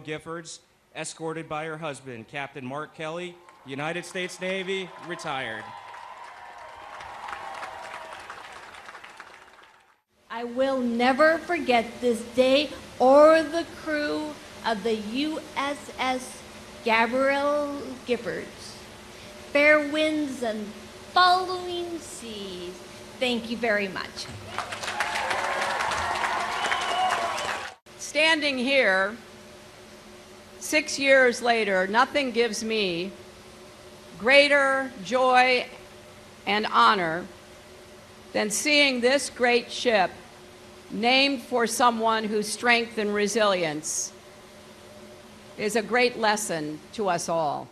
Giffords, escorted by her husband, Captain Mark Kelly, United States Navy, retired. I will never forget this day or the crew of the USS Gabrielle Giffords. Fair winds and following seas. Thank you very much. Standing here 6 years later, nothing gives me greater joy and honor than seeing this great ship named for someone whose strength and resilience is a great lesson to us all.